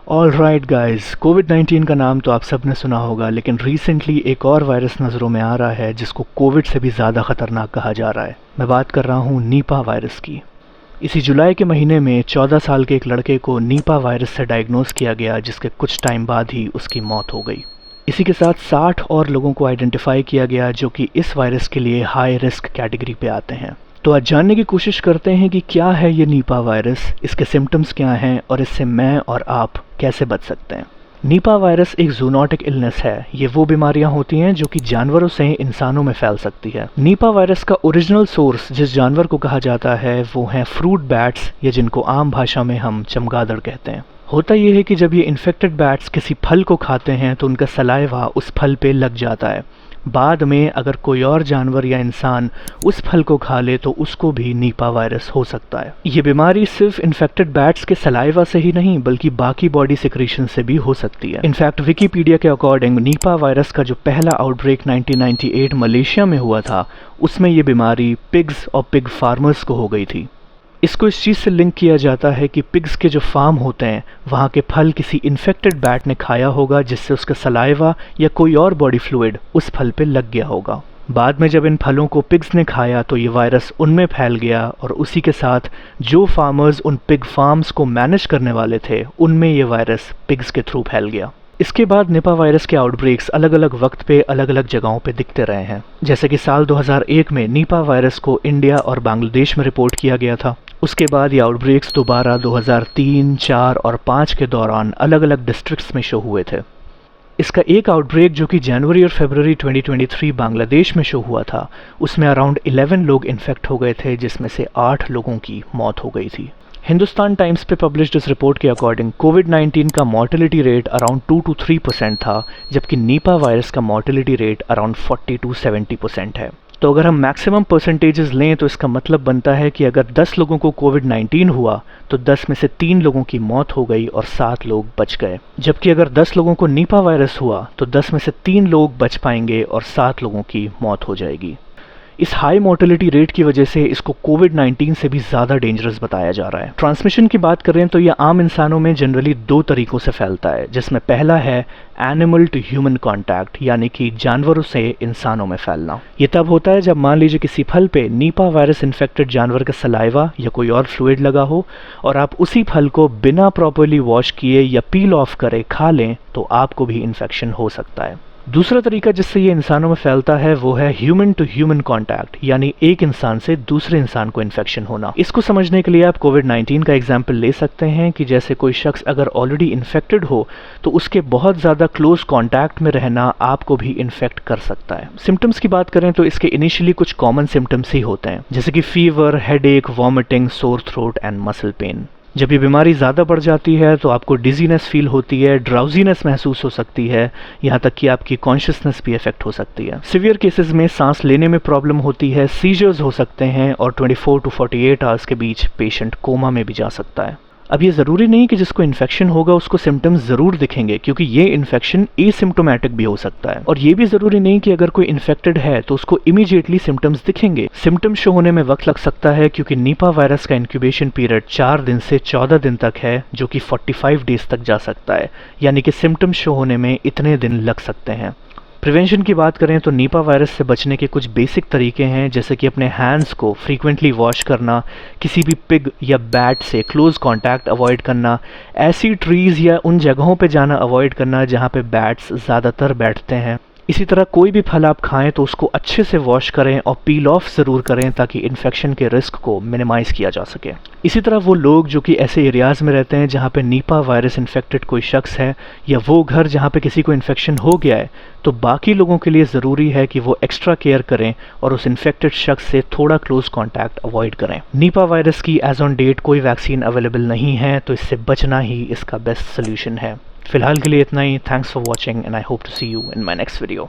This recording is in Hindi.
ऑल राइट गाइज, कोविड-19 का नाम तो आप सब ने सुना होगा, लेकिन रिसेंटली एक और वायरस नज़रों में आ रहा है जिसको कोविड से भी ज़्यादा ख़तरनाक कहा जा रहा है। मैं बात कर रहा हूँ नीपा वायरस की। इसी जुलाई के महीने में 14 साल के एक लड़के को नीपा वायरस से डायग्नोस किया गया, जिसके कुछ टाइम बाद ही उसकी मौत हो गई। इसी के साथ 60 और लोगों को आइडेंटिफाई किया गया जो कि इस वायरस के लिए हाई रिस्क कैटेगरी पे आते हैं। तो आज जानने की कोशिश करते हैं कि क्या है ये नीपा वायरस, इसके सिम्टम्स क्या हैं और इससे मैं और आप कैसे बच सकते हैं। नीपा वायरस एक जूनोटिक इलनेस है। ये वो बीमारियां होती हैं जो कि जानवरों से इंसानों में फैल सकती है। नीपा वायरस का ओरिजिनल सोर्स जिस जानवर को कहा जाता है वो हैं फ्रूट बैट्स, या जिनको आम भाषा में हम चमगादड़ कहते हैं। होता यह है कि जब ये इन्फेक्टेड बैट्स किसी फल को खाते हैं तो उनका सलाइवा उस फल पे लग जाता है। बाद में अगर कोई और जानवर या इंसान उस फल को खा ले तो उसको भी नीपा वायरस हो सकता है। ये बीमारी सिर्फ इन्फेक्टेड बैट्स के सलाइवा से ही नहीं बल्कि बाकी बॉडी सिक्रीशन से भी हो सकती है। इनफैक्ट विकिपीडिया के अकॉर्डिंग नीपा वायरस का जो पहला आउटब्रेक 1998 मलेशिया में हुआ था, उसमें ये बीमारी पिग्स और पिग फार्मर्स को हो गई थी। इसको इस चीज़ से लिंक किया जाता है कि पिग्स के जो फार्म होते हैं वहाँ के फल किसी इन्फेक्टेड बैट ने खाया होगा, जिससे उसका सलाइवा या कोई और बॉडी फ्लूइड उस फल पे लग गया होगा। बाद में जब इन फलों को पिग्स ने खाया तो ये वायरस उनमें फैल गया और उसी के साथ जो फार्मर्स उन पिग फार्म्स को मैनेज करने वाले थे उनमें ये वायरस पिग्स के थ्रू फैल गया। इसके बाद निपा वायरस के आउटब्रेक्स अलग अलग वक्त पे अलग अलग जगहों पे दिखते रहे हैं। जैसे कि साल 2001 में निपा वायरस को इंडिया और बांग्लादेश में रिपोर्ट किया गया था। उसके बाद ये आउटब्रेक्स दोबारा 2003, 4 और 5 के दौरान अलग अलग डिस्ट्रिक्ट्स में शो हुए थे। इसका एक आउटब्रेक जो कि जनवरी और फरवरी 2023 बांग्लादेश में शो हुआ था, उसमें अराउंड 11 लोग इन्फेक्ट हो गए थे, जिसमें से 8 लोगों की मौत हो गई थी। हिंदुस्तान टाइम्स पे पब्लिश्ड इस रिपोर्ट के अकॉर्डिंग कोविड-19 का मॉर्टेलिटी रेट अराउंड 2 to 3% था, जबकि नीपा वायरस का मॉर्टेलिटी रेट अराउंड 40 to 70% है। तो अगर हम मैक्सिमम परसेंटेजेस लें तो इसका मतलब बनता है कि अगर 10 लोगों को कोविड-19 हुआ तो 10 में से 3 लोगों की मौत हो गई और 7 लोग बच गए। जबकि अगर 10 लोगों को नीपा वायरस हुआ तो 10 में से 3 लोग बच पाएंगे और 7 लोगों की मौत हो जाएगी। इस हाई मोर्टेलिटी रेट की वजह से इसको कोविड-19 से भी ज़्यादा डेंजरस बताया जा रहा है। ट्रांसमिशन की बात करें तो यह आम इंसानों में जनरली 2 तरीक़ों से फैलता है, जिसमें पहला है एनिमल टू ह्यूमन कॉन्टैक्ट, यानी कि जानवरों से इंसानों में फैलना। ये तब होता है जब मान लीजिए किसी फल पे नीपा वायरस इन्फेक्टेड जानवर का सलाइवा या कोई और फ्लूइड लगा हो और आप उसी फल को बिना प्रॉपर्ली वॉश किए या पील ऑफ करे खा लें तो आपको भी इन्फेक्शन हो सकता है। दूसरा तरीका जिससे ये इंसानों में फैलता है वो है ह्यूमन टू ह्यूमन कांटेक्ट, यानी एक इंसान से दूसरे इंसान को इन्फेक्शन होना। इसको समझने के लिए आप कोविड-19 का एग्जाम्पल ले सकते हैं कि जैसे कोई शख्स अगर ऑलरेडी इन्फेक्टेड हो तो उसके बहुत ज़्यादा क्लोज कांटेक्ट में रहना आपको भी इन्फेक्ट कर सकता है। सिम्टम्स की बात करें तो इसके इनिशियली कुछ कॉमन सिम्टम्स ही होते हैं, जैसे कि fever, headache, vomiting, sore throat and muscle pain. जब ये बीमारी ज़्यादा बढ़ जाती है तो आपको डिजीनेस फील होती है, ड्राउजीनेस महसूस हो सकती है, यहाँ तक कि आपकी कॉन्शियसनेस भी इफेक्ट हो सकती है। सीवियर केसेस में सांस लेने में प्रॉब्लम होती है, सीजर्स हो सकते हैं और 24 to 48 आवर्स के बीच पेशेंट कोमा में भी जा सकता है। अब ये ज़रूरी नहीं कि जिसको इन्फेक्शन होगा उसको सिम्टम्स ज़रूर दिखेंगे, क्योंकि ये इन्फेक्शन एसिम्प्टोमेटिक भी हो सकता है। और ये भी ज़रूरी नहीं कि अगर कोई इन्फेक्टेड है तो उसको इमीडिएटली सिम्टम्स दिखेंगे। सिम्टम्स शो होने में वक्त लग सकता है, क्योंकि नीपा वायरस का इंक्यूबेशन पीरियड 4 दिन से 14 दिन तक है, जो कि 45 डेज तक जा सकता है, यानी कि सिम्टम्स शो होने में इतने दिन लग सकते हैं। प्रिवेंशन की बात करें तो नीपा वायरस से बचने के कुछ बेसिक तरीके हैं, जैसे कि अपने हैंड्स को फ्रीक्वेंटली वॉश करना, किसी भी पिग या बैट से क्लोज कांटेक्ट अवॉइड करना, ऐसी ट्रीज़ या उन जगहों पे जाना अवॉइड करना जहाँ पे बैट्स ज़्यादातर बैठते हैं। इसी तरह कोई भी फल आप खाएं तो उसको अच्छे से वॉश करें और पील ऑफ ज़रूर करें ताकि इन्फेक्शन के रिस्क को मिनिमाइज़ किया जा सके। इसी तरह वो लोग जो कि ऐसे एरियाज़ में रहते हैं जहाँ पे नीपा वायरस इन्फेक्टेड कोई शख्स है, या वो घर जहाँ पे किसी को इन्फेक्शन हो गया है, तो बाकी लोगों के लिए ज़रूरी है कि वो एक्स्ट्रा केयर करें और उस इन्फेक्टेड शख्स से थोड़ा क्लोज कॉन्टैक्ट अवॉइड करें। नीपा वायरस की एज ऑन डेट कोई वैक्सीन अवेलेबल नहीं है, तो इससे बचना ही इसका बेस्ट सोल्यूशन है। फिलहाल के लिए इतना ही। Thanks for watching and I hope to see you in my next video.